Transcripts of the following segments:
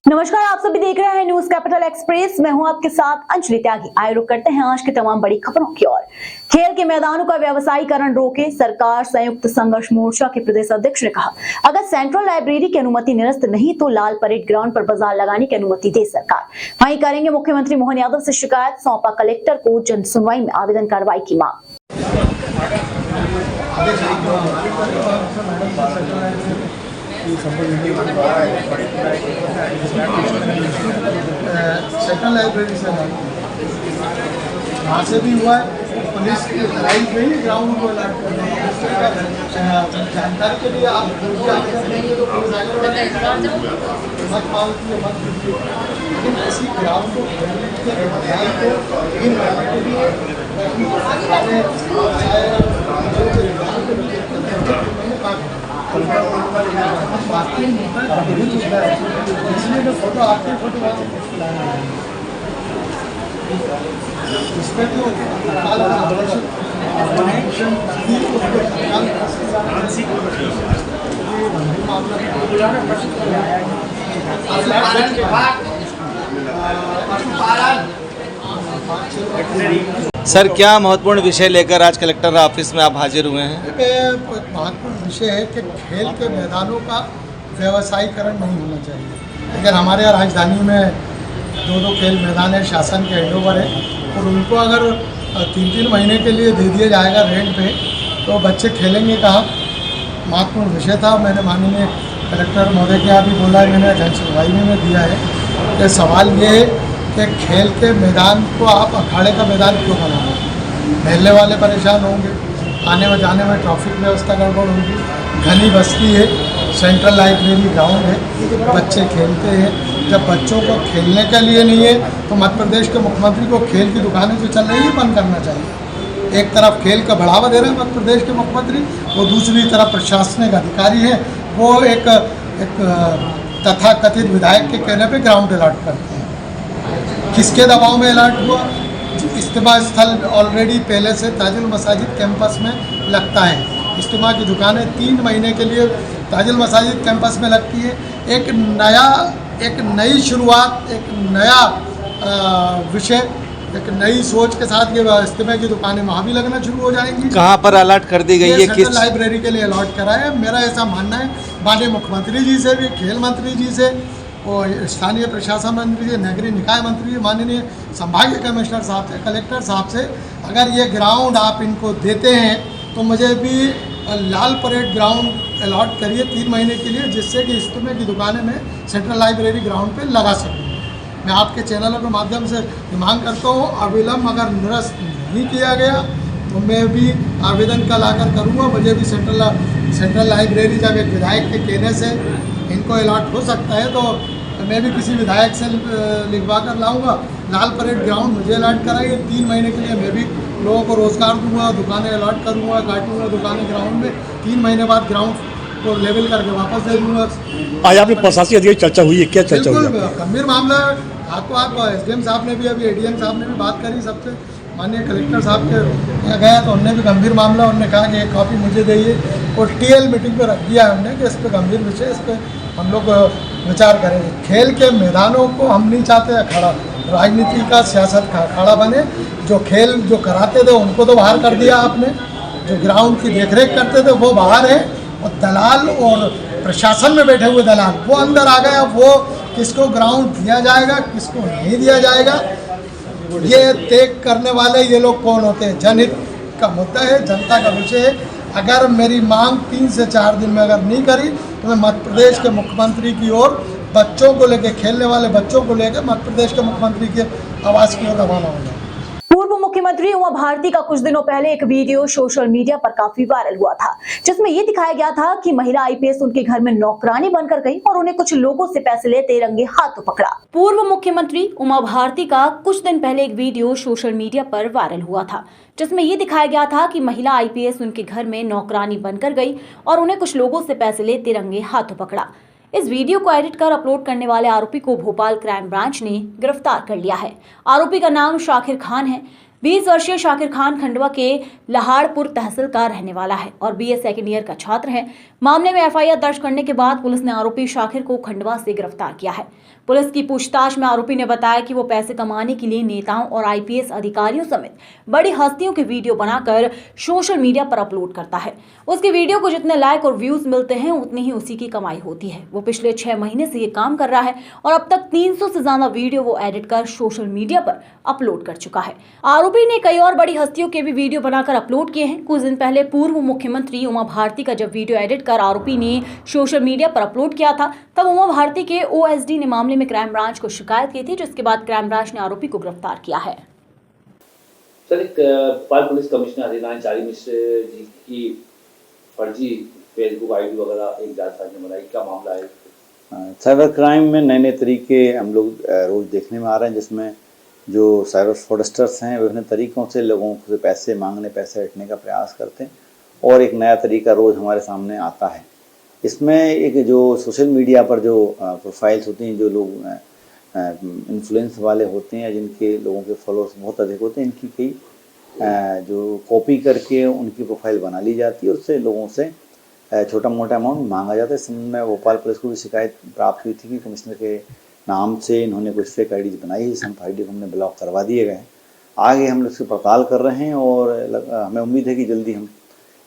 नमस्कार, आप सभी देख रहे हैं न्यूज कैपिटल एक्सप्रेस। मैं हूं आपके साथ अंजलि त्यागी। आए रुक करते हैं आज की तमाम बड़ी खबरों की ओर। खेल के मैदानों का व्यवसायीकरण रोके सरकार। संयुक्त संघर्ष मोर्चा के प्रदेश अध्यक्ष ने कहा, अगर सेंट्रल लाइब्रेरी की अनुमति निरस्त नहीं तो लाल परेड ग्राउंड पर बाजार लगाने की अनुमति दे सरकार। वहीं करेंगे मुख्यमंत्री मोहन यादव से शिकायत। सौंपा कलेक्टर को जन सुनवाई में आवेदन कार्रवाई की मांग। सेंट्रल लाइब्रेरी से वहाँ से भी हुआ है। पुलिस की लड़ाई में ही ग्राउंड को अलर्ट कर जानकारी के लिए आप मत मांगती है, मत दीजिए, लेकिन किसी ग्राउंड को इसलिए मैं फोटो आपकी फोटो इसमें तो सर, क्या महत्वपूर्ण विषय लेकर आज कलेक्टर ऑफिस में आप हाजिर हुए हैं? महत्वपूर्ण विषय है कि खेल के मैदानों का व्यवसायीकरण नहीं होना चाहिए। अगर हमारे यहाँ राजधानी में दो खेल मैदान है, शासन के हैंडओवर है, और उनको अगर 3-3 महीने के लिए दे दिया जाएगा रेंट पे, तो बच्चे खेलेंगे कहाँ? महत्वपूर्ण विषय था। मैंने माननीय कलेक्टर महोदय के यहाँ भी बोला है, मैंने जन सुनवाई में दिया है कि सवाल ये है कि खेल के मैदान को आप अखाड़े का मैदान क्यों बनाना? महल्ले वाले परेशान होंगे, आने में जाने में ट्रैफिक व्यवस्था गड़बड़ होगी, घनी बस्ती है, सेंट्रल लाइब्रेरी ग्राउंड है, बच्चे खेलते हैं। जब बच्चों को खेलने के लिए नहीं है तो मध्य प्रदेश के मुख्यमंत्री को खेल की दुकानें जो चल रही है बंद करना चाहिए। एक तरफ खेल का बढ़ावा दे रहे हैं मध्य प्रदेश के मुख्यमंत्री, वो दूसरी तरफ प्रशासनिक अधिकारी हैं, वो एक तथाकथित विधायक के कहने पे ग्राउंड अलॉट करते हैं। किसके दबाव में अलॉट हुआ? इज्तिमा स्थल ऑलरेडी पहले से ताजुल मसाजिद कैंपस में लगता है। इज्तिमा की दुकानें 3 महीने के लिए ताजुल मसाजिद कैंपस में लगती है। एक नई शुरुआत, एक नया विषय, एक नई सोच के साथ ये इज्तिमा की दुकानें वहाँ भी लगना शुरू हो जाएंगी। कहाँ पर अलॉट कर दी गई है? किस लाइब्रेरी के लिए अलॉट करा है? मेरा ऐसा मानना है, माननीय मुख्यमंत्री जी से भी, खेल मंत्री जी से, और स्थानीय प्रशासन मंत्री जी, नगरीय निकाय मंत्री जी, माननीय संभागीय कमिश्नर साहब से, कलेक्टर साहब से, अगर ये ग्राउंड आप इनको देते हैं तो मुझे भी लाल परेड ग्राउंड अलॉट करिए 3 महीने के लिए, जिससे कि इज्तिमा की दुकानें में सेंट्रल लाइब्रेरी ग्राउंड पे लगा सकूँ। मैं आपके चैनलों के माध्यम से मांग करता हूँ, अविलंब अगर निरस्त नहीं किया गया तो मैं भी आवेदन कल आकर करूँगा। मुझे भी सेंट्रल लाइब्रेरी जब एक विधायक के कहने से इनको अलॉट हो सकता है तो मैं भी किसी विधायक से लिखवा कर लाऊँगा। लाल परेड ग्राउंड मुझे अलॉट कराइए 3 महीने के लिए, मैं भी लोगों को रोज़गार दूंगा, दुकानें अलॉट करूँगा, काटूँगा दुकानें ग्राउंड में, 3 महीने बाद ग्राउंड को लेवल करके वापस दे दूँगा। आज आपने प्रशासनिक अधिकारी चर्चा हुई है, क्या चर्चा हुई? गंभीर मामला है। आपको आप एसडीएम साहब ने भी, अभी एडीएम साहब ने भी बात करी सबसे, माननीय कलेक्टर साहब के यहाँ गया तो उनने भी गंभीर मामला, उन्होंने कहा कि एक कॉपी मुझे दिए, और टीएल मीटिंग पर रख दिया है उन्होंने कि इस पर गंभीर विषय, इस पर हम लोग विचार करेंगे। खेल के मैदानों को हम नहीं चाहते अखाड़ा, राजनीति का सियासत का अखाड़ा बने। जो खेल जो कराते थे उनको तो बाहर कर दिया आपने, जो ग्राउंड की देखरेख करते थे वो बाहर है, और दलाल और प्रशासन में बैठे हुए दलाल वो अंदर आ गए। अब वो किसको ग्राउंड दिया जाएगा, किसको नहीं दिया जाएगा, ये तय करने वाले ये लोग कौन होते हैं? जनहित का मुद्दा है, जनता का विषय है। अगर मेरी मांग 3 से 4 दिन में अगर नहीं करी तो मैं मध्य प्रदेश के मुख्यमंत्री की ओर, बच्चों को लेकर, खेलने वाले बच्चों को लेकर मध्य प्रदेश के मुख्यमंत्री के आवास की ओर रवाना होगा। पूर्व मुख्यमंत्री उमा भारती का कुछ दिनों पहले एक वीडियो सोशल मीडिया पर काफी वायरल हुआ था, जिसमें ये दिखाया गया था कि महिला आईपीएस उनके घर में नौकरानी बनकर गई और उन्हें कुछ लोगों से पैसे लेते रंगे हाथों पकड़ा। पूर्व मुख्यमंत्री उमा भारती का कुछ दिन पहले एक वीडियो सोशल मीडिया पर वायरल हुआ था, जिसमें ये दिखाया गया था कि महिला आईपीएस उनके घर में नौकरानी बनकर गई और उन्हें कुछ लोगों से पैसे लेते रंगे हाथों पकड़ा। इस वीडियो को एडिट कर अपलोड करने वाले आरोपी को भोपाल क्राइम ब्रांच ने गिरफ्तार कर लिया है। आरोपी का नाम शाकिर खान है। 20 वर्षीय शाकिर खान खंडवा के लहाड़पुर तहसील का रहने वाला है और बीए सेकेंड ईयर का छात्र है। मामले में एफआईआर दर्ज करने के बाद पुलिस ने आरोपी शाकिर को खंडवा से गिरफ्तार किया है। पुलिस की पूछताछ में आरोपी ने बताया कि वो पैसे कमाने के लिए नेताओं और आईपीएस अधिकारियों समेत बड़ी हस्तियों के वीडियो बनाकर सोशल मीडिया पर अपलोड करता है। उसके वीडियो को जितने लाइक और व्यूज मिलते हैं उतनी ही उसी की कमाई होती है। वो पिछले 6 महीने से ये काम कर रहा है और अब तक 300 से ज्यादा वीडियो वो एडिट कर सोशल मीडिया पर अपलोड कर चुका है। आरोपी ने कई और बड़ी हस्तियों के भी वीडियो बनाकर अपलोड किए हैं। कुछ दिन पहले पूर्व मुख्यमंत्री उमा भारती का जब वीडियो एडिट कर आरोपी ने सोशल मीडिया पर अपलोड किया था, तब उमा भारती के ओएसडी ने मामले में क्राइम ब्रांच को शिकायत की थी, जिसके बाद क्राइम ब्रांच ने आरोपी को गिरफ्तार किया है। सर, एक भोपाल पुलिस कमिश्नर हरिनारायण चारी मिश्र जी की फर्जी फेसबुक आईडी वगैरह एक जांच ने बनाई, क्या मामला है? साइबर क्राइम में नए नए तरीके हम लोग रोज़ देखने में आ रहे हैं, जिसमें जो साइबर फ्रॉडस्टर्स हैं विभिन्न तरीक़ों से लोगों से पैसे मांगने, पैसे हटने का प्रयास करते हैं और एक नया तरीका रोज़ हमारे सामने आता है। इसमें एक जो सोशल मीडिया पर जो प्रोफाइल्स होती हैं, जो लोग इन्फ्लुएंस वाले होते हैं या जिनके लोगों के फॉलोअर्स बहुत अधिक होते हैं, इनकी कई जो कॉपी करके उनकी प्रोफाइल बना ली जाती है और उससे लोगों से छोटा मोटा अमाउंट मांगा जाता है। इस संबंध में भोपाल पुलिस को भी शिकायत प्राप्त हुई थी कि कमिश्नर के नाम से इन्होंने कुछ फेक आईडीज बनाई है। हम आईडी को हमने ब्लॉक करवा दिए गए हैं। आगे हम लोग इसकी पड़ताल कर रहे हैं और हमें उम्मीद है कि जल्दी हम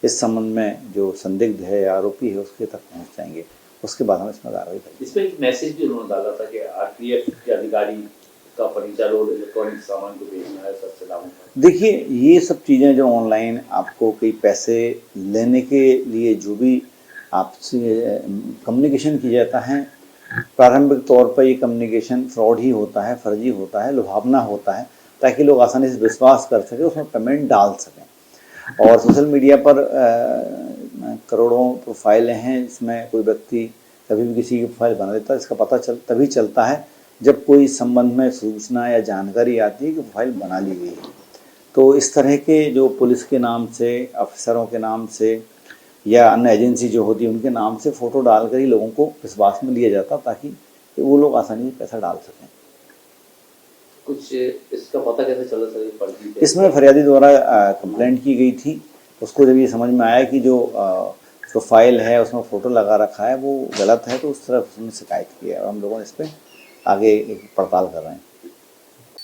इस संबंध में जो संदिग्ध है या आरोपी है उसके तक पहुंच जाएंगे। उसके बाद हम इसमें कार्रवाई करेंगे। इस पर एक मैसेज भी उन्होंने डाला था कि आरटीएफ के अधिकारी का फर्नीचर और इलेक्ट्रॉनिक सामान को बेचना है सबसे लागू। देखिए, ये सब चीज़ें जो ऑनलाइन आपको कई पैसे लेने के लिए जो भी आपसे कम्युनिकेशन किया जाता है, प्रारंभिक तौर पर ये कम्युनिकेशन फ्रॉड ही होता है, फर्जी होता है, लुभावना होता है, ताकि लोग आसानी से विश्वास कर सकें, उसमें पेमेंट डाल सकें। और सोशल मीडिया पर करोड़ों प्रोफाइलें हैं, इसमें कोई व्यक्ति कभी भी किसी की प्रोफाइल बना देता है। इसका पता तभी चलता है जब कोई इस संबंध में सूचना या जानकारी आती है कि प्रोफाइल बना ली गई है। तो इस तरह के जो पुलिस के नाम से, अफसरों के नाम से या अन्य एजेंसी जो होती है उनके नाम से फ़ोटो डालकर ही लोगों को विश्वास में लिया जाता, ताकि वो लोग आसानी से पैसा डाल सकें। कुछ इसका पता कैसे चला सर फर्जी? इसमें फरियादी द्वारा कंप्लेंट की गई थी। उसको जब ये समझ में आया कि जो प्रोफाइल है उसमें फ़ोटो लगा रखा है वो गलत है, तो उस तरह उसने शिकायत की है और हम लोगों ने इस पर आगे एक पड़ताल कर रहे हैं।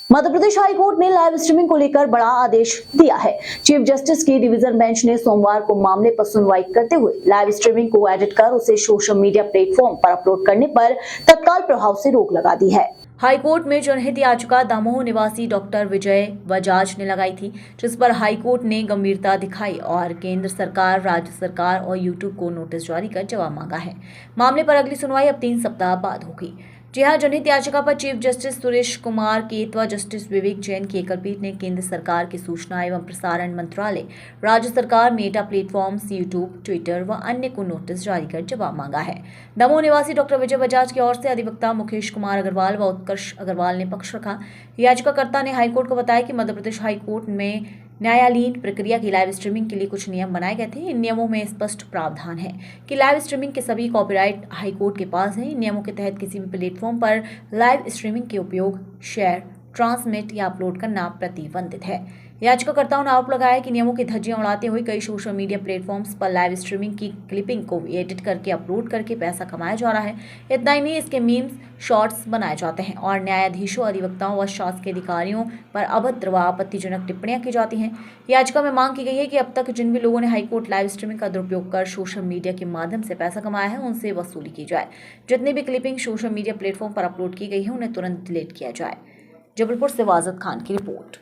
मध्य प्रदेश हाई कोर्ट ने लाइव स्ट्रीमिंग को लेकर बड़ा आदेश दिया है। चीफ जस्टिस की डिवीजन बेंच ने सोमवार को मामले पर सुनवाई करते हुए लाइव स्ट्रीमिंग को एडिट कर उसे सोशल मीडिया प्लेटफॉर्म पर अपलोड करने पर तत्काल प्रभाव से रोक लगा दी है। हाई कोर्ट में जनहित याचिका दमोह निवासी डॉक्टर विजय बजाज ने लगाई थी, जिस पर हाई कोर्ट ने गंभीरता दिखाई और केंद्र सरकार, राज्य सरकार और यूट्यूब को नोटिस जारी कर जवाब मांगा है। मामले पर अगली सुनवाई अब 3 सप्ताह बाद होगी। जी हां, जनहित याचिका पर चीफ जस्टिस सुरेश कुमार केत व जस्टिस विवेक जैन की एकलपीठ ने केंद्र सरकार के सूचना एवं प्रसारण मंत्रालय, राज्य सरकार, मेटा प्लेटफॉर्म्स, यूट्यूब, ट्विटर व अन्य को नोटिस जारी कर जवाब मांगा है। दमोह निवासी डॉक्टर विजय बजाज की ओर से अधिवक्ता मुकेश कुमार अग्रवाल व उत्कर्ष अग्रवाल ने पक्ष रखा। याचिकाकर्ता ने हाईकोर्ट को बताया कि मध्य प्रदेश हाईकोर्ट में न्यायालयीन प्रक्रिया की लाइव स्ट्रीमिंग के लिए कुछ नियम बनाए गए थे। इन नियमों में स्पष्ट प्रावधान है कि लाइव स्ट्रीमिंग के सभी कॉपीराइट हाईकोर्ट के पास है। इन नियमों के तहत किसी भी प्लेटफॉर्म पर लाइव स्ट्रीमिंग के उपयोग, शेयर, ट्रांसमिट या अपलोड करना प्रतिबंधित है। याचिकाकर्ताओं ने आरोप लगाया कि नियमों की धज्जियां उड़ाते हुए कई सोशल मीडिया प्लेटफॉर्म्स पर लाइव स्ट्रीमिंग की क्लिपिंग को एडिट करके अपलोड करके पैसा कमाया जा रहा है। इतना ही नहीं, इसके मीम्स, शॉर्ट्स बनाए जाते हैं और न्यायाधीशों, अधिवक्ताओं व शासकीय अधिकारियों पर अभद्र व आपत्तिजनक टिप्पणियां की जाती हैं। याचिका में मांग की गई है कि अब तक जिन भी लोगों ने हाईकोर्ट लाइव स्ट्रीमिंग का दुरुपयोग कर सोशल मीडिया के माध्यम से पैसा कमाया है, उनसे वसूली की जाए। जितनी भी क्लिपिंग सोशल मीडिया प्लेटफॉर्म पर अपलोड की गई है उन्हें तुरंत डिलीट किया जाए। जबलपुर से वाजिद खान की रिपोर्ट।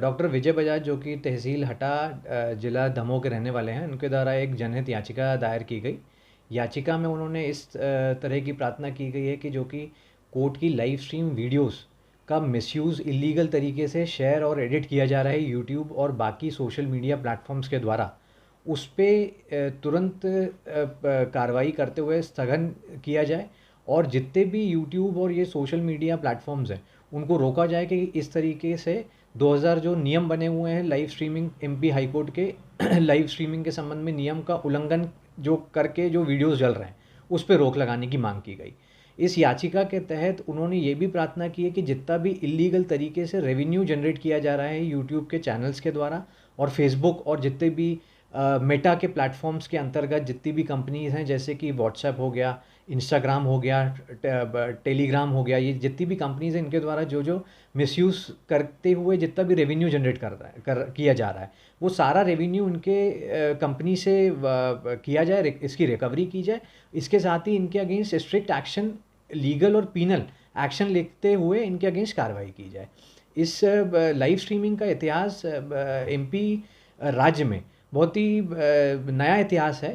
डॉक्टर विजय बजाज, जो कि तहसील हटा जिला दमोह के रहने वाले हैं, उनके द्वारा एक जनहित याचिका दायर की गई। याचिका में उन्होंने इस तरह की प्रार्थना की गई है कि जो कि कोर्ट की लाइव स्ट्रीम वीडियोस का मिसयूज़ इलीगल तरीके से शेयर और एडिट किया जा रहा है यूट्यूब और बाकी सोशल मीडिया प्लेटफॉर्म्स के द्वारा, उस पर तुरंत कार्रवाई करते हुए स्थगन किया जाए और जितने भी यूट्यूब और ये सोशल मीडिया प्लेटफॉर्म्स हैं उनको रोका जाए कि इस तरीके से 2000 जो नियम बने हुए हैं लाइव स्ट्रीमिंग, एमपी हाईकोर्ट के लाइव स्ट्रीमिंग के संबंध में नियम का उल्लंघन जो करके जो वीडियोस जल रहे हैं उस पर रोक लगाने की मांग की गई। इस याचिका के तहत उन्होंने ये भी प्रार्थना की है कि जितना भी इलीगल तरीके से रेवेन्यू जनरेट किया जा रहा है यूट्यूब के चैनल्स के द्वारा और फेसबुक और जितने भी मेटा के प्लेटफॉर्म्स के अंतर्गत जितनी भी कंपनीज़ हैं, जैसे कि व्हाट्सएप हो गया, इंस्टाग्राम हो गया, टेलीग्राम हो गया, ये जितनी भी कंपनीज़ हैं इनके द्वारा जो मिसयूज़ करते हुए जितना भी रेवेन्यू जनरेट किया जा रहा है, वो सारा रेवेन्यू इनके कंपनी से किया जाए, इसकी रिकवरी की जाए। इसके साथ ही इनके अगेंस्ट स्ट्रिक्ट एक्शन, लीगल और पीनल एक्शन लेते हुए इनके अगेंस्ट कार्रवाई की जाए। इस लाइव स्ट्रीमिंग का इतिहास एमपी राज्य में बहुत ही नया इतिहास है।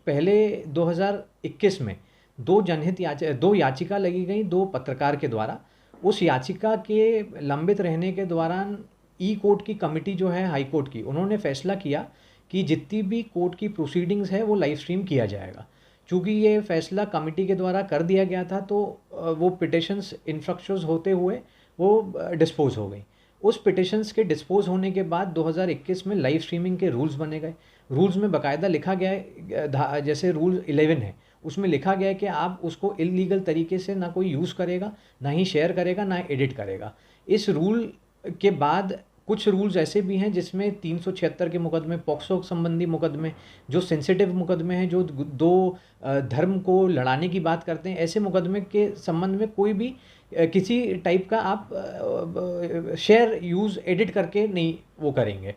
पहले 2021 में दो याचिका लगी गई 2 पत्रकार के द्वारा। उस याचिका के लंबित रहने के दौरान ई कोर्ट की कमेटी जो है हाई कोर्ट की, उन्होंने फैसला किया कि जितनी भी कोर्ट की प्रोसीडिंग्स है वो लाइव स्ट्रीम किया जाएगा। चूँकि ये फैसला कमेटी के द्वारा कर दिया गया था, तो वो पिटिशंस इन्फ्रक्शंस होते हुए वो डिस्पोज हो गई। उस पिटिशंस के डिस्पोज होने के बाद 2021 में लाइव स्ट्रीमिंग के रूल्स बने गए। रूल्स में बाकायदा लिखा गया है, जैसे रूल 11 है, उसमें लिखा गया है कि आप उसको इलीगल तरीके से ना कोई यूज़ करेगा, ना ही शेयर करेगा, ना एडिट करेगा। इस रूल के बाद कुछ रूल्स ऐसे भी हैं जिसमें 376 के मुकदमे, पॉक्सो संबंधी मुकदमे, जो सेंसिटिव मुकदमे हैं, जो 2 धर्म को लड़ाने की बात करते हैं, ऐसे मुकदमे के संबंध में कोई भी किसी टाइप का आप शेयर, यूज़, एडिट करके नहीं वो करेंगे।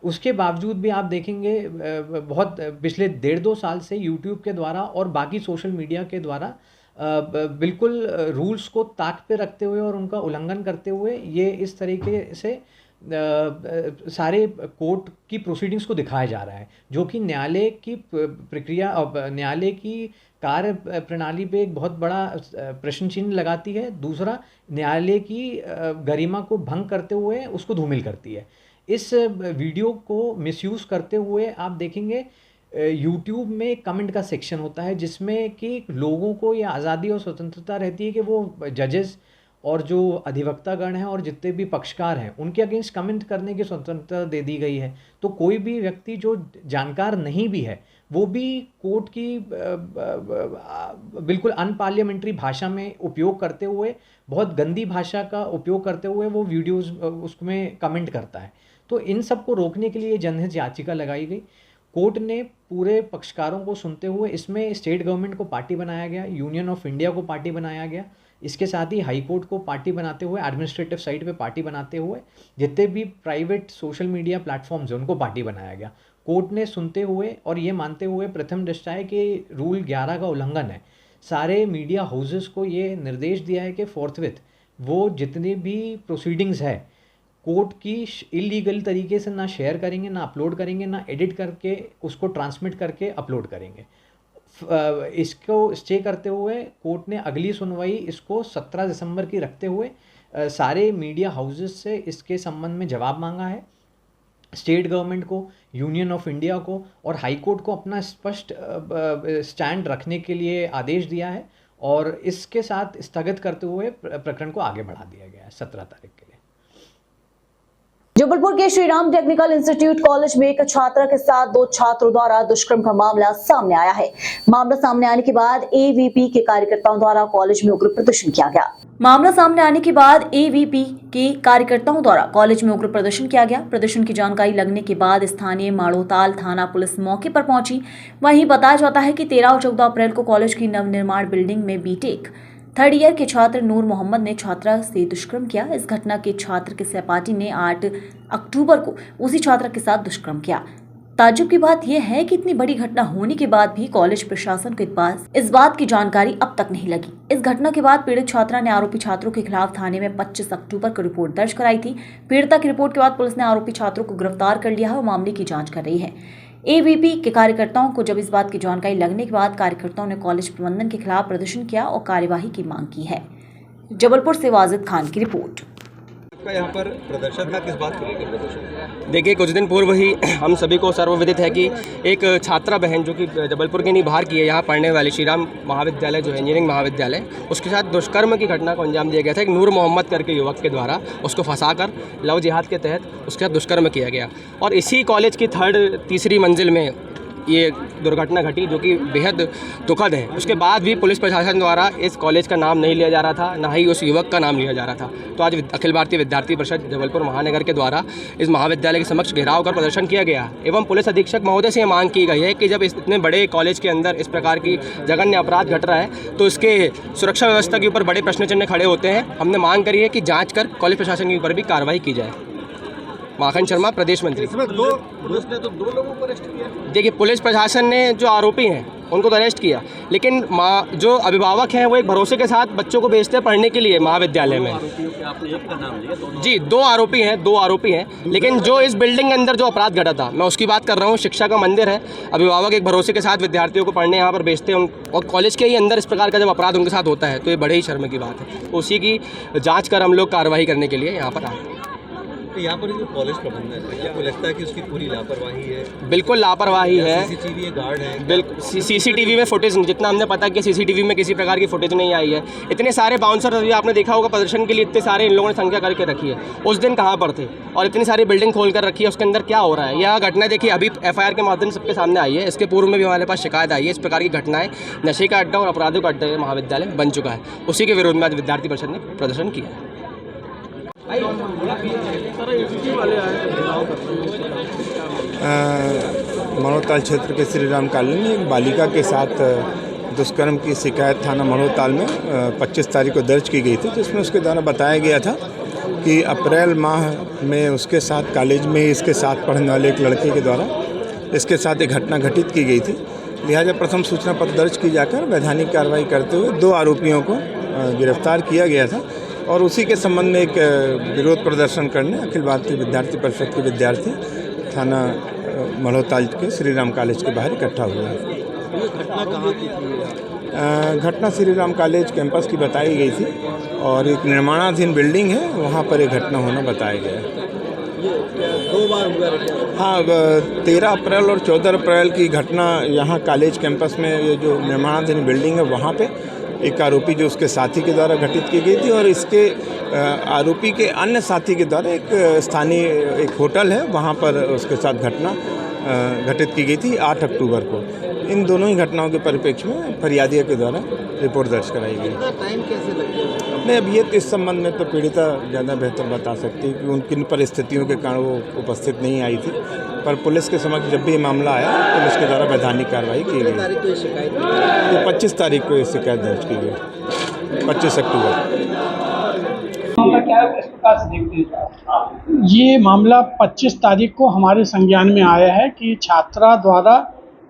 उसके बावजूद भी आप देखेंगे बहुत पिछले 1.5-2 साल से यूट्यूब के द्वारा और बाकी सोशल मीडिया के द्वारा बिल्कुल रूल्स को ताक पे रखते हुए और उनका उल्लंघन करते हुए ये इस तरीके से सारे कोर्ट की प्रोसीडिंग्स को दिखाया जा रहा है, जो कि न्यायालय की प्रक्रिया, न्यायालय की कार्य प्रणाली पे एक बहुत बड़ा प्रश्न चिन्ह लगाती है। दूसरा, न्यायालय की गरिमा को भंग करते हुए उसको धूमिल करती है। इस वीडियो को मिसयूज़ करते हुए आप देखेंगे यूट्यूब में कमेंट का सेक्शन होता है, जिसमें कि लोगों को ये आज़ादी और स्वतंत्रता रहती है कि वो जजेस और जो अधिवक्तागण हैं और जितने भी पक्षकार हैं उनके अगेंस्ट कमेंट करने की स्वतंत्रता दे दी गई है। तो कोई भी व्यक्ति जो जानकार नहीं भी है, वो भी कोर्ट की बिल्कुल अनपार्लियामेंट्री भाषा में उपयोग करते हुए, बहुत गंदी भाषा का उपयोग करते हुए वो वीडियोस उसमें कमेंट करता है। तो इन सब को रोकने के लिए जनहित याचिका लगाई गई। कोर्ट ने पूरे पक्षकारों को सुनते हुए इसमें स्टेट गवर्नमेंट को पार्टी बनाया गया, यूनियन ऑफ इंडिया को पार्टी बनाया गया। इसके साथ ही हाई कोर्ट को पार्टी बनाते हुए, एडमिनिस्ट्रेटिव साइड पे पार्टी बनाते हुए जितने भी प्राइवेट सोशल मीडिया प्लेटफॉर्म्स हैं उनको पार्टी बनाया गया। कोर्ट ने सुनते हुए और ये मानते हुए प्रथम दृष्टया है कि रूल 11 का उल्लंघन है, सारे मीडिया हाउसेस को ये निर्देश दिया है कि फोर्थविथ वो जितनी भी प्रोसीडिंग्स है कोर्ट की इलीगल तरीके से ना शेयर करेंगे, ना अपलोड करेंगे, ना एडिट करके उसको ट्रांसमिट करके अपलोड करेंगे। इसको स्टे करते हुए कोर्ट ने अगली सुनवाई इसको 17 दिसंबर की रखते हुए सारे मीडिया हाउसेस से इसके संबंध में जवाब मांगा है। स्टेट गवर्नमेंट को, यूनियन ऑफ इंडिया को और हाई कोर्ट को अपना स्पष्ट स्टैंड रखने के लिए आदेश दिया है और इसके साथ स्थगित करते हुए प्रकरण को आगे बढ़ा दिया गया है 17 तारीख के लिए। जबलपुर के Shri Ram technical institute college में एक छात्रा के साथ 2 छात्रों द्वारा दुष्कर्म का मामला सामने आया है। मामला सामने आने के बाद एवीपी के कार्यकर्ताओं द्वारा कॉलेज में उग्र प्रदर्शन किया गया। मामला सामने आने के बाद एवीपी के कार्यकर्ताओं द्वारा कॉलेज में उग्र प्रदर्शन किया गया। प्रदर्शन की जानकारी लगने के बाद स्थानीय माड़ोताल थाना पुलिस मौके पर पहुंची। वहीं बताया जाता है कि 13 और 14 अप्रैल को कॉलेज की नवनिर्माण बिल्डिंग में बीटेक 3rd ईयर के छात्र नूर मोहम्मद ने छात्रा से दुष्कर्म किया। इस घटना के छात्र के सहपाठी ने 8 अक्टूबर को उसी छात्रा के साथ दुष्कर्म किया। ताज्जुब की बात यह है कि इतनी बड़ी घटना होने के बाद भी कॉलेज प्रशासन के पास इस बात की जानकारी अब तक नहीं लगी। इस घटना के बाद पीड़ित छात्रा ने आरोपी छात्रों के खिलाफ थाने में 25 अक्टूबर को रिपोर्ट दर्ज कराई थी। पीड़िता की रिपोर्ट के बाद पुलिस ने आरोपी छात्रों को गिरफ्तार कर लिया है और मामले की जाँच कर रही है। एवीपी के कार्यकर्ताओं को जब इस बात की जानकारी लगने के बाद कार्यकर्ताओं ने कॉलेज प्रबंधन के खिलाफ प्रदर्शन किया और कार्यवाही की मांग की है। जबलपुर से वाजिद खान की रिपोर्ट। आपका यहाँ पर प्रदर्शन था, किस बात को लेकर प्रदर्शन? देखिए, कुछ दिन पूर्व ही हम सभी को सर्वविदित है कि एक छात्रा बहन जो कि जबलपुर के नहीं बाहर की है, यहाँ पढ़ने वाली श्री राम महाविद्यालय जो है इंजीनियरिंग महाविद्यालय, उसके साथ दुष्कर्म की घटना को अंजाम दिया गया था। एक नूर मोहम्मद करके युवक के द्वारा उसको फंसाकर लव जिहाद के तहत उसके साथ दुष्कर्म किया गया और इसी कॉलेज की 3rd तीसरी मंजिल में ये दुर्घटना घटी जो कि बेहद दुखद है। उसके बाद भी पुलिस प्रशासन द्वारा इस कॉलेज का नाम नहीं लिया जा रहा था, ना ही उस युवक का नाम लिया जा रहा था। तो आज अखिल भारतीय विद्यार्थी परिषद जबलपुर महानगर के द्वारा इस महाविद्यालय के समक्ष घेराव कर प्रदर्शन किया गया एवं पुलिस अधीक्षक महोदय से मांग की गई है कि जब इतने बड़े कॉलेज के अंदर इस प्रकार की जघन्य अपराध घट रहा है तो इसके सुरक्षा व्यवस्था के ऊपर बड़े प्रश्न चिन्ह खड़े होते हैं। हमने मांग करी है कि जांच कर कॉलेज प्रशासन के ऊपर भी कार्रवाई की जाए। माखन शर्मा, प्रदेश मंत्री। पुलिस ने तो 2 लोगों को अरेस्ट किया। देखिए, पुलिस प्रशासन ने जो आरोपी हैं उनको तो अरेस्ट किया, लेकिन जो अभिभावक हैं वो एक भरोसे के साथ बच्चों को भेजते हैं पढ़ने के लिए महाविद्यालय में। जी, 2 आरोपी हैं, लेकिन जो इस बिल्डिंग के अंदर जो अपराध घटा था मैं उसकी बात कर रहा हूँ। शिक्षा का मंदिर है, अभिभावक एक भरोसे के साथ विद्यार्थियों को पढ़ने यहाँ पर भेजते हैं और कॉलेज के ही अंदर इस प्रकार का जब अपराध उनके साथ होता है तो ये बड़े ही शर्म की बात है। उसी की जाँच कर हम लोग कार्रवाई करने के लिए यहाँ पर आए। यहाँ पर जो कॉलेज प्रबंधन है, क्या आपको लगता है कि उसकी पूरी लापरवाही है? बिल्कुल लापरवाही है। सीसीटीवी गार्ड है? बिल्कुल, सीसीटीवी में फुटेज, जितना हमने पता कि सीसीटीवी में किसी प्रकार की फुटेज नहीं आई है। इतने सारे बाउंसर अभी आपने देखा होगा प्रदर्शन के लिए, इतने सारे इन लोगों ने संख्या करके रखी है। उस दिन कहाँ पर थे और इतनी सारी बिल्डिंग खोल कर रखी है, उसके अंदर क्या हो रहा है? यह घटना देखिए अभी FIR के माध्यम से सबके सामने आई है। इसके पूर्व में भी हमारे पास शिकायत आई है। इस प्रकार की घटनाएं नशे का अड्डा और अपराधों का अड्डा महाविद्यालय बन चुका है। उसी के विरोध में आज विद्यार्थी परिषद ने प्रदर्शन किया है। मड़ोताल क्षेत्र के श्री राम कॉलोनी में एक बालिका के साथ दुष्कर्म की शिकायत थाना मड़ोताल में 25 तारीख को दर्ज की गई थी, जिसमें उसके द्वारा बताया गया था कि अप्रैल माह में उसके साथ कॉलेज में इसके साथ पढ़ने वाले एक लड़के के द्वारा इसके साथ एक घटना घटित की गई थी। लिहाजा प्रथम सूचना पत्र दर्ज की जाकर वैधानिक कार्रवाई करते हुए 2 आरोपियों को गिरफ्तार किया गया था और उसी के संबंध में एक विरोध प्रदर्शन करने अखिल भारतीय विद्यार्थी परिषद के विद्यार्थी थाना मड़ोताल के श्री राम कॉलेज के बाहर इकट्ठा हुए हैं। घटना कहाँ की थी? घटना श्री राम कॉलेज कैंपस की बताई गई थी और एक निर्माणाधीन बिल्डिंग है, वहाँ पर एक घटना होना बताया गया है। 2 बार हुआ? हाँ, 13 अप्रैल और 14 अप्रैल की घटना यहाँ कॉलेज कैंपस में ये जो निर्माणाधीन बिल्डिंग है वहाँ पे एक आरोपी जो उसके साथी के द्वारा घटित की गई थी और इसके आरोपी के अन्य साथी के द्वारा एक स्थानीय एक होटल है वहाँ पर उसके साथ घटना घटित की गई थी 8 अक्टूबर को। इन दोनों ही घटनाओं के परिप्रेक्ष्य में फरियादिया के द्वारा रिपोर्ट दर्ज कराई गई। टाइम कैसे लग गया? नहीं, अब ये इस संबंध में तो पीड़िता ज़्यादा बेहतर बता सकती है कि उन किन परिस्थितियों के कारण वो उपस्थित नहीं आई थी, पर पुलिस के समक्ष जब भी ये मामला आया पुलिस के द्वारा वैधानिक कार्रवाई की गई। तारीख को ये शिकायत तो 25 तारीख को ये शिकायत दर्ज की गई, 25 अक्टूबर। ये मामला 25 तारीख को हमारे संज्ञान में आया है कि छात्रा द्वारा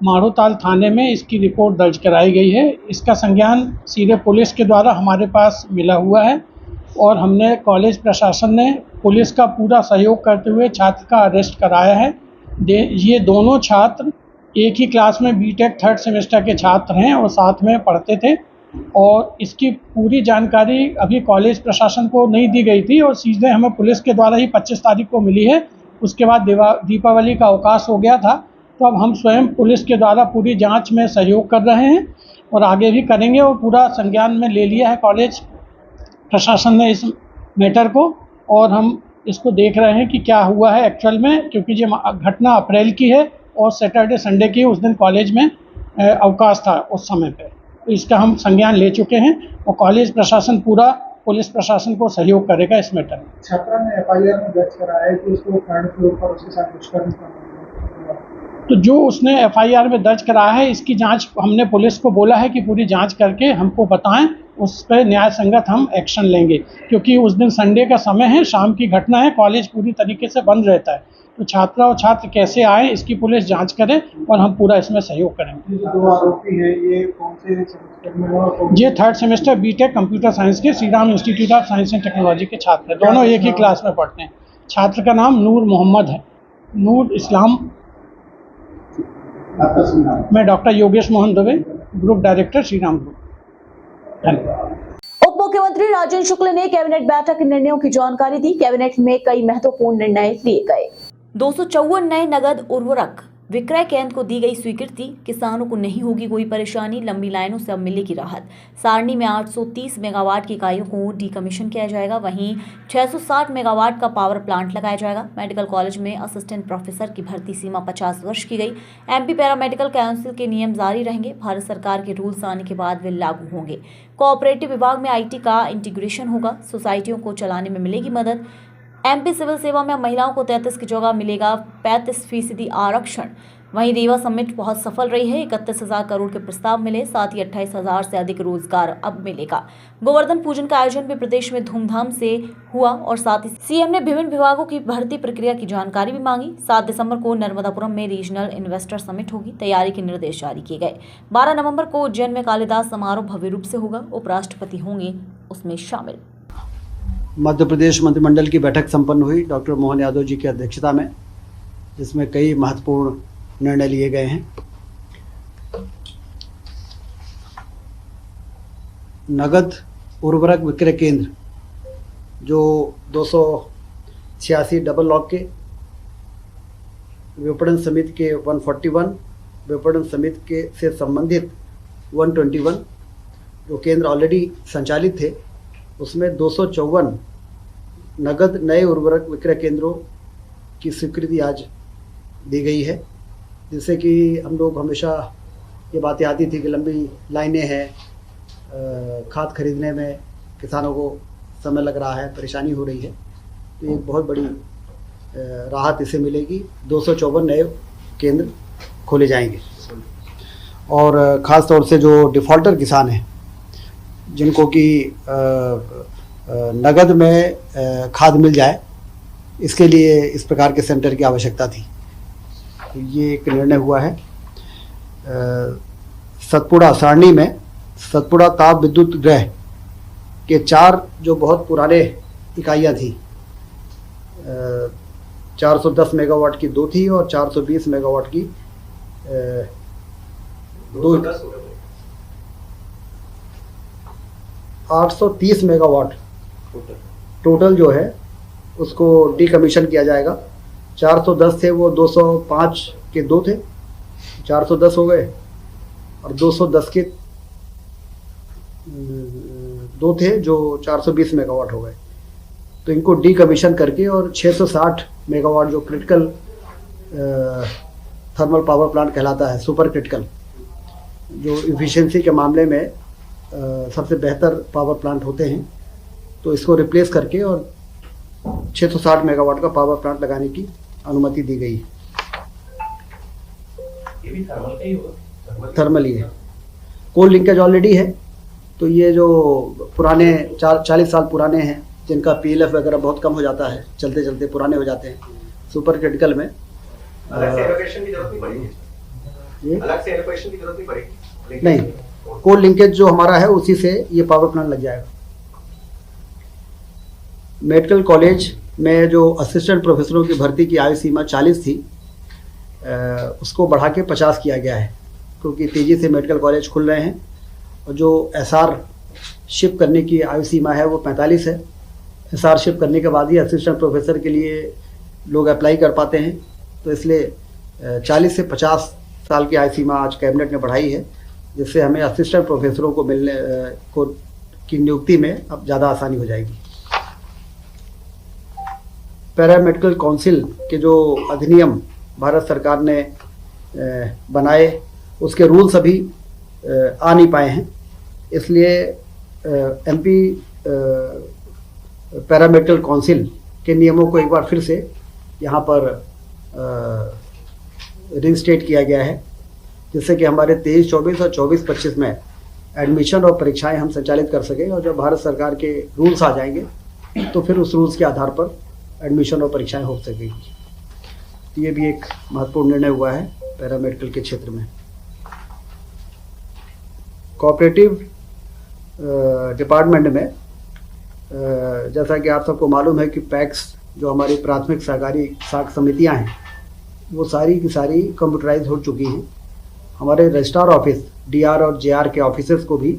माड़ोताल थाने में इसकी रिपोर्ट दर्ज कराई गई है। इसका संज्ञान सीधे पुलिस के द्वारा हमारे पास मिला हुआ है और हमने कॉलेज प्रशासन ने पुलिस का पूरा सहयोग करते हुए छात्र का अरेस्ट कराया है। ये दोनों छात्र एक ही क्लास में बीटेक 3rd सेमेस्टर के छात्र हैं और साथ में पढ़ते थे और इसकी पूरी जानकारी अभी कॉलेज प्रशासन को नहीं दी गई थी और सीधे हमें पुलिस के द्वारा ही 25 तारीख को मिली है। उसके बाद दीपावली का अवकाश हो गया था, तो अब हम स्वयं पुलिस के द्वारा पूरी जांच में सहयोग कर रहे हैं और आगे भी करेंगे और पूरा संज्ञान में ले लिया है कॉलेज प्रशासन ने इस मैटर को और हम इसको देख रहे हैं कि क्या हुआ है एक्चुअल में, क्योंकि ये घटना अप्रैल की है और सैटरडे संडे की उस दिन कॉलेज में अवकाश था उस समय पे, तो इसका हम संज्ञान ले चुके हैं और कॉलेज प्रशासन पूरा पुलिस प्रशासन को सहयोग करेगा इस मैटर में। छात्रा ने FIR में दर्ज कराया है कि उसको 3rd फ्लोर पर उसके साथ दुष्कर्म करना, तो जो उसने FIR में दर्ज कराया है इसकी जांच हमने पुलिस को बोला है कि पूरी जांच करके हमको बताएं, उस पर न्याय संगत हम एक्शन लेंगे, क्योंकि उस दिन संडे का समय है, शाम की घटना है, कॉलेज पूरी तरीके से बंद रहता है, तो छात्रा और छात्र कैसे आए इसकी पुलिस जांच करे और हम पूरा इसमें सहयोग करेंगे। 2 आरोपी हैं, ये कौन से सेमेस्टर में और ये 3rd semester BTech computer science के Shri Ram institute of science and technology के छात्र हैं, दोनों एक ही क्लास में पढ़ते हैं। छात्र का नाम नूर मोहम्मद है, नूर इस्लाम। मैं doctor Yogesh Mohan Dubey, group director Shri Ram group. धन्यवाद। उप मुख्यमंत्री राजेंद्र शुक्ल ने कैबिनेट बैठक के निर्णयों की जानकारी दी। कैबिनेट में कई महत्वपूर्ण निर्णय लिए गए। 254 नए नगद उर्वरक विक्रय केंद्र को दी गई स्वीकृति, किसानों को नहीं होगी कोई परेशानी, लंबी लाइनों से अब मिलेगी राहत। सारणी में 830 मेगावाट की इकाइयों को डीकमीशन किया जाएगा, वहीं 660 मेगावाट का पावर प्लांट लगाया जाएगा। मेडिकल कॉलेज में असिस्टेंट प्रोफेसर की भर्ती सीमा 50 वर्ष की गई। एमपी पैरा मेडिकल काउंसिल के नियम जारी रहेंगे, भारत सरकार के रूल्स आने के बाद वे लागू होंगे। कोऑपरेटिव विभाग में IT का इंटीग्रेशन होगा, सोसाइटियों को चलाने में मिलेगी मदद। MP सिविल सेवा में महिलाओं को 33 की जगह मिलेगा 35% आरक्षण। वहीं रीवा समिट बहुत सफल रही है, 31,000 करोड़ के प्रस्ताव मिले, साथ ही 28,000 से अधिक रोजगार अब मिलेगा। गोवर्धन पूजन का आयोजन भी प्रदेश में धूमधाम से हुआ और साथ ही CM ने विभिन्न विभागों की भर्ती प्रक्रिया की जानकारी भी मांगी। 7 दिसंबर को नर्मदापुरम में रीजनल इन्वेस्टर समिट होगी, तैयारी के निर्देश जारी किए गए। 12 नवंबर को उज्जैन में कालिदास समारोह भव्य रूप से होगा, उपराष्ट्रपति होंगे उसमें शामिल। मध्य प्रदेश मंत्रिमंडल की बैठक संपन्न हुई डॉक्टर मोहन यादव जी की अध्यक्षता में, जिसमें कई महत्वपूर्ण निर्णय लिए गए हैं। नगद उर्वरक विक्रय केंद्र जो 286 डबल लॉक के, विपणन समिति के 141, विपणन समिति के से संबंधित 121 जो केंद्र ऑलरेडी संचालित थे, उसमें 254 नगद नए उर्वरक विक्रय केंद्रों की स्वीकृति आज दी गई है, जिससे कि हम लोग हमेशा ये बातें आती थी कि लंबी लाइनें हैं, खाद खरीदने में किसानों को समय लग रहा है, परेशानी हो रही है। तो एक बहुत बड़ी राहत इसे मिलेगी। 254 नए केंद्र खोले जाएंगे और ख़ास तौर से जो डिफ़ॉल्टर किसान हैं, जिनको कि नगद में खाद मिल जाए, इसके लिए इस प्रकार के सेंटर की आवश्यकता थी। तो ये एक निर्णय हुआ है। सतपुड़ा सारणी में सतपुड़ा ताप विद्युत गृह के 4 जो बहुत पुराने इकाइयाँ थी, 410 मेगावाट की 2 थी और 420 मेगावाट की 2, 830 मेगावाट टोटल जो है उसको डीकमीशन किया जाएगा। 410 थे, वो 205 के 2 थे, 410 हो गए, और 210 के 2 थे जो 420 मेगावाट हो गए। तो इनको डीकमीशन करके और 660 मेगावाट जो क्रिटिकल थर्मल पावर प्लांट कहलाता है, सुपर क्रिटिकल, जो इफ़िशियंसी के मामले में सबसे बेहतर पावर प्लांट होते हैं, तो इसको रिप्लेस करके और 660 मेगावाट का पावर प्लांट लगाने की अनुमति दी गई। ये भी थर्मल का ही होगा? थर्मल ही है। कोल लिंकेज ऑलरेडी है, तो ये जो पुराने 40 साल पुराने हैं, जिनका PLF वगैरह बहुत कम हो जाता है, चलते चलते पुराने हो जाते हैं, सुपर क्रिटिकल में अलग से एलोकेशन की जरूरत नहीं पड़ेगी। अलग से एलोकेशन की जरूरत नहीं पड़ेगी? नहीं, कोल लिंकेज जो हमारा है उसी से ये पावर प्लांट लग जाएगा। मेडिकल कॉलेज में जो असिस्टेंट प्रोफेसरों की भर्ती की आयु सीमा 40 थी, उसको बढ़ा के 50 किया गया है, क्योंकि तेज़ी से मेडिकल कॉलेज खुल रहे हैं। और जो SR शिप करने की आयु सीमा है वो 45 है। SR शिप करने के बाद ही असिस्टेंट प्रोफेसर के लिए लोग अप्लाई कर पाते हैं, तो इसलिए 40 से 50 साल की आयु सीमा आज कैबिनेट ने बढ़ाई है, जिससे हमें असिस्टेंट प्रोफेसरों को मिलने की नियुक्ति में अब ज़्यादा आसानी हो जाएगी। पैरामेडिकल काउंसिल के जो अधिनियम भारत सरकार ने बनाए, उसके रूल्स अभी आ नहीं पाए हैं, इसलिए MP पैरामेडिकल काउंसिल के नियमों को एक बार फिर से यहाँ पर रिस्टेट किया गया है, जिससे कि हमारे 23-24 और 24-25 में एडमिशन और परीक्षाएं हम संचालित कर सकें। और जब भारत सरकार के रूल्स आ जाएंगे तो फिर उस रूल्स के आधार पर एडमिशन और परीक्षाएं हो सकेगी। तो ये भी एक महत्वपूर्ण निर्णय हुआ है पैरामेडिकल के क्षेत्र में। कोऑपरेटिव डिपार्टमेंट में जैसा कि आप सबको मालूम है कि पैक्स जो हमारी प्राथमिक सहकारी साख समितियां हैं, वो सारी की सारी कंप्यूटराइज हो चुकी हैं। हमारे रजिस्ट्रार ऑफिस DR और JR के ऑफिसर्स को भी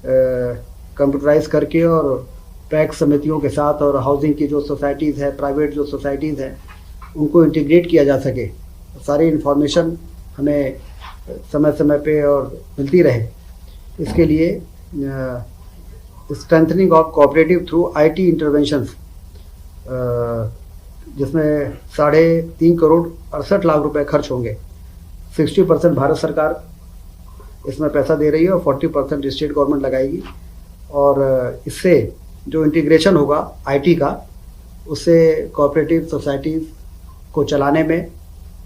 कंप्यूटराइज करके और पैक्स समितियों के साथ और हाउसिंग की जो सोसाइटीज़ है, प्राइवेट जो सोसाइटीज़ हैं, उनको इंटीग्रेट किया जा सके, सारी इन्फॉर्मेशन हमें समय समय पे और मिलती रहे, इसके लिए strengthening of cooperative through IT interventions, जिसमें 3.5 करोड़ 68 लाख रुपए खर्च होंगे। 60% भारत सरकार इसमें पैसा दे रही है और 40% स्टेट गवर्नमेंट लगाएगी, और इससे जो इंटीग्रेशन होगा आईटी का, उससे कोऑपरेटिव सोसाइटीज़ को चलाने में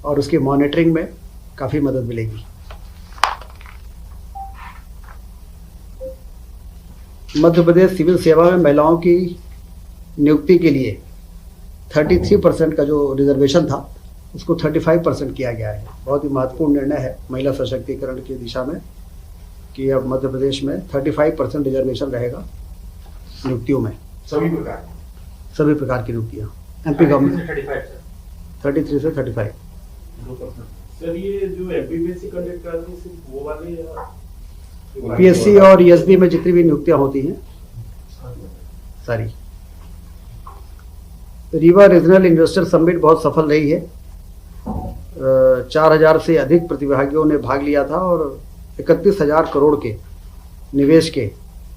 और उसकी मॉनिटरिंग में काफ़ी मदद मिलेगी। मध्य प्रदेश सिविल सेवा में महिलाओं की नियुक्ति के लिए 33% का जो रिजर्वेशन था उसको 35% किया गया है। बहुत ही महत्वपूर्ण निर्णय है महिला सशक्तिकरण की दिशा में कि अब मध्य प्रदेश में 35% रिजर्वेशन रहेगा नियुक्तियों में, सभी प्रकार की नियुक्तियाँ। एमपी गवर्नमेंट 33 से 35। सर ये जो एमपीपीएससी कंडक्ट कर रही है वो वाले या पीएससी और ईएसबी में जितनी भी नियुक्तियाँ होती हैं सारी। रीवा रीजनल इन्वेस्टर समिट बहुत सफल रही है। 4000 से अधिक प्रतिभागियों ने भाग लिया था और 31,000 करोड़ के निवेश के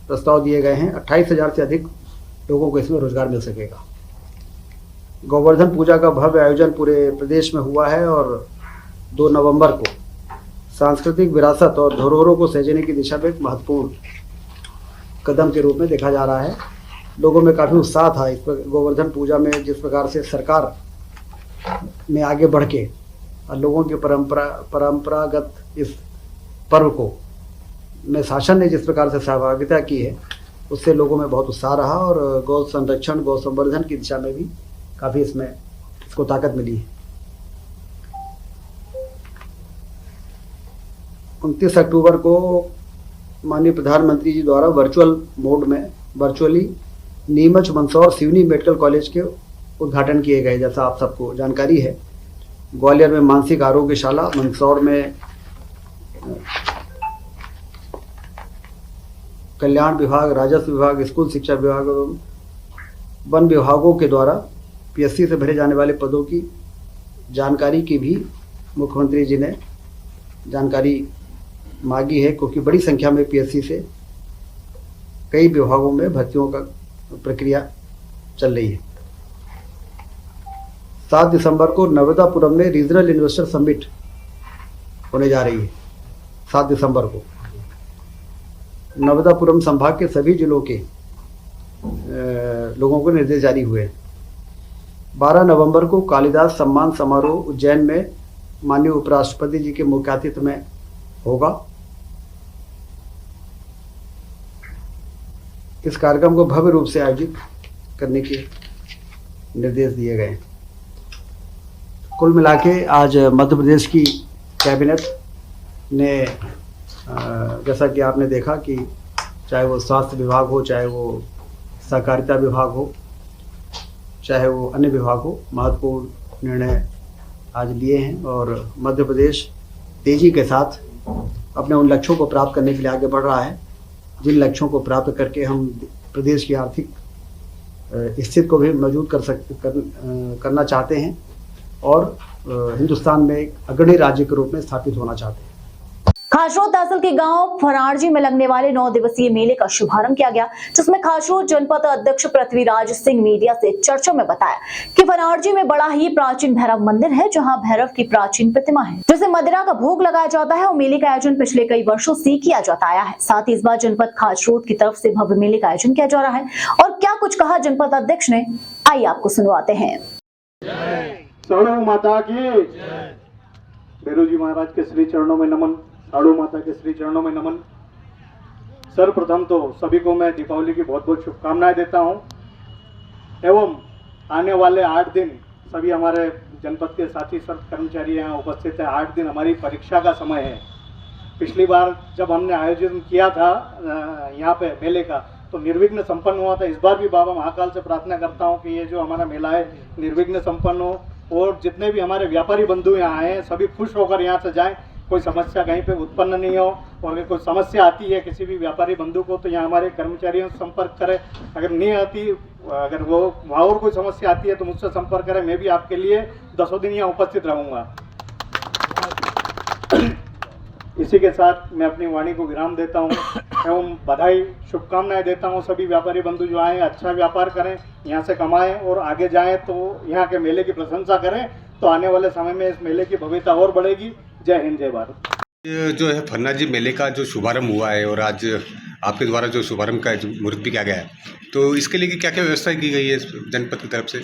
प्रस्ताव दिए गए हैं। 28,000 से अधिक लोगों को इसमें रोजगार मिल सकेगा। गोवर्धन पूजा का भव्य आयोजन पूरे प्रदेश में हुआ है और 2 नवंबर को सांस्कृतिक विरासत और धरोहरों को सहेजने की दिशा में एक महत्वपूर्ण कदम के रूप में देखा जा रहा है। लोगों में काफ़ी उत्साह था इस पर। गोवर्धन पूजा में जिस प्रकार से सरकार में आगे बढ़ के और लोगों की परंपरागत इस पर्व को में शासन ने जिस प्रकार से सहभागिता की है, उससे लोगों में बहुत उत्साह रहा और गौ संरक्षण गौ संवर्धन की दिशा में भी काफ़ी इसको ताकत मिली है। 29 अक्टूबर को माननीय प्रधानमंत्री जी द्वारा virtually Neemuch Mandsaur Seoni medical college के उद्घाटन किए गए। जैसा आप सबको जानकारी है, ग्वालियर में मानसिक आरोग्यशाला, मंदसौर में कल्याण विभाग, राजस्व विभाग, स्कूल शिक्षा विभाग एवं वन विभागों के द्वारा पीएससी से भरे जाने वाले पदों की जानकारी की भी मुख्यमंत्री जी ने जानकारी मांगी है, क्योंकि बड़ी संख्या में पीएससी से कई विभागों में भर्तियों का प्रक्रिया चल रही है। 7 दिसंबर को नर्मदापुरम में रीजनल इन्वेस्टर समिट होने जा रही है। 7 दिसंबर को नर्मदापुरम संभाग के सभी जिलों के लोगों को निर्देश जारी हुए हैं। 12 नवंबर को कालिदास सम्मान समारोह उज्जैन में माननीय उपराष्ट्रपति जी के मुख्य आतिथ्य में होगा। इस कार्यक्रम को भव्य रूप से आयोजित करने के निर्देश दिए गए। कुल मिला के आज मध्य प्रदेश की कैबिनेट ने, जैसा कि आपने देखा कि चाहे वो स्वास्थ्य विभाग हो, चाहे वो सहकारिता विभाग हो, चाहे वो अन्य विभाग हो, महत्वपूर्ण निर्णय आज लिए हैं और मध्य प्रदेश तेजी के साथ अपने उन लक्ष्यों को प्राप्त करने के लिए आगे बढ़ रहा है, जिन लक्ष्यों को प्राप्त करके हम प्रदेश की आर्थिक स्थिति को भी मजबूत करना चाहते हैं और हिंदुस्तान में एक अग्रणी राज्य के रूप में स्थापित होना चाहते हैं। खासरोद तहसील के गांव फरारजी में लगने वाले 9 दिवसीय मेले का शुभारंभ किया गया, जिसमें खासरोद जनपद अध्यक्ष पृथ्वीराज सिंह मीडिया से चर्चा में बताया कि फरारजी में बड़ा ही प्राचीन भैरव मंदिर है, जहां भैरव की प्राचीन प्रतिमा है, जिसे मदिरा का भोग लगाया जाता है और मेले का आयोजन पिछले कई वर्षों से किया जाता आया है। साथ ही इस बार जनपद खासरोद की तरफ से भव्य मेले का आयोजन किया जा रहा है और क्या कुछ कहा जनपद अध्यक्ष ने, आइए आपको सुनवाते हैं। माता की भैरव जी महाराज के श्री चरणों में नमन, साड़ू माता के श्री चरणों में नमन। सर्वप्रथम तो सभी को मैं दीपावली की बहुत बहुत शुभकामनाएं देता हूं एवं आने वाले 8 दिन सभी हमारे जनपद के साथी सब कर्मचारी यहाँ उपस्थित हैं। 8 दिन हमारी परीक्षा का समय है। पिछली बार जब हमने आयोजन किया था यहाँ पे मेले का तो निर्विघ्न संपन्न हुआ था। इस बार भी बाबा महाकाल से प्रार्थना करता हूँ कि ये जो हमारा मेला है निर्विघ्न संपन्न हो और जितने भी हमारे व्यापारी बंधु यहाँ आए हैं सभी खुश होकर यहाँ से जाएं, कोई समस्या कहीं पे उत्पन्न नहीं हो। और अगर कोई समस्या आती है किसी भी व्यापारी बंधु को तो यहाँ हमारे कर्मचारियों से संपर्क करें। अगर नहीं आती, अगर वो वहाँ और कोई समस्या आती है तो मुझसे संपर्क करें। मैं भी आपके लिए 10 दिन यहाँ उपस्थित रहूँगा। इसी के साथ मैं अपनी वाणी को विराम देता हूँ एवं बधाई शुभकामनाएं देता हूँ। सभी व्यापारी बंधु जो आए अच्छा व्यापार करें, यहाँ से कमाएं और आगे जाएं, तो यहाँ के मेले की प्रशंसा करें, तो आने वाले समय में इस मेले की भव्यता और बढ़ेगी। जय हिंद, जय भारत। जो है फन्ना जी मेले का जो शुभारंभ हुआ है और आज आपके द्वारा जो शुभारंभ का मुहूर्त भी किया गया है, तो इसके लिए क्या क्या व्यवस्था की गई है जनपद की तरफ से?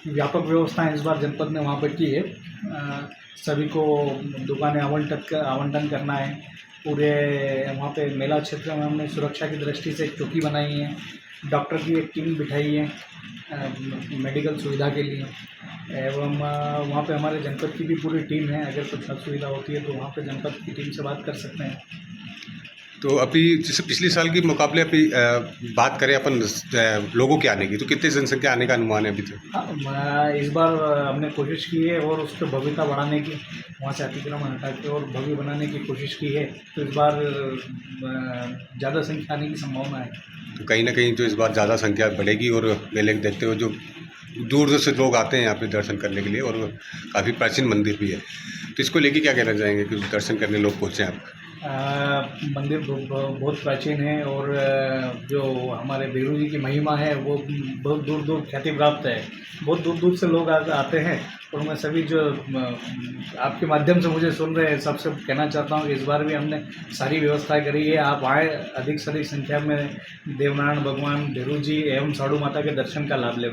व्यापक व्यवस्थाएं इस बार जनपद ने वहाँ पर की है। सभी को दुकानें आवंटन करना है। पूरे वहाँ पे मेला क्षेत्र में हमने सुरक्षा की दृष्टि से एक चौकी बनाई है, डॉक्टर की एक टीम बिठाई है मेडिकल सुविधा के लिए, एवं वहाँ पे हमारे जनपद की भी पूरी टीम है। अगर कुछ असुविधा होती है तो वहाँ पे जनपद की टीम से बात कर सकते हैं। तो अभी जैसे पिछले साल के मुकाबले अभी बात करें अपन लोगों के आने की, तो कितनी जनसंख्या आने का अनुमान है अभी तक? हाँ, इस बार हमने कोशिश की है और उसकी भव्यता बढ़ाने की, वहाँ से अतिक्रमण हटा के और भव्य बनाने की कोशिश की है। तो इस बार ज़्यादा संख्या आने की संभावना है। तो कहीं ना कहीं जो इस बार ज़्यादा संख्या बढ़ेगी और मेले को देखते हुए जो दूर दूर से लोग आते हैं यहाँ पे दर्शन करने के लिए, और काफ़ी प्राचीन मंदिर भी है, तो इसको लेके क्या कहना चाहेंगे कि दर्शन करने लोग पहुँचे आप? मंदिर बहुत प्राचीन है और जो हमारे भैरू जी की महिमा है वो बहुत दूर दूर ख्याति प्राप्त है। बहुत दूर दूर से लोग आते हैं और मैं सभी जो आपके माध्यम से मुझे सुन रहे हैं सबसे कहना चाहता हूँ कि इस बार भी हमने सारी व्यवस्था करी है। आप आए, अधिक से अधिक संख्या में देवनारायण भगवान, भैरू जी एवं साड़ू माता के दर्शन का लाभ लें।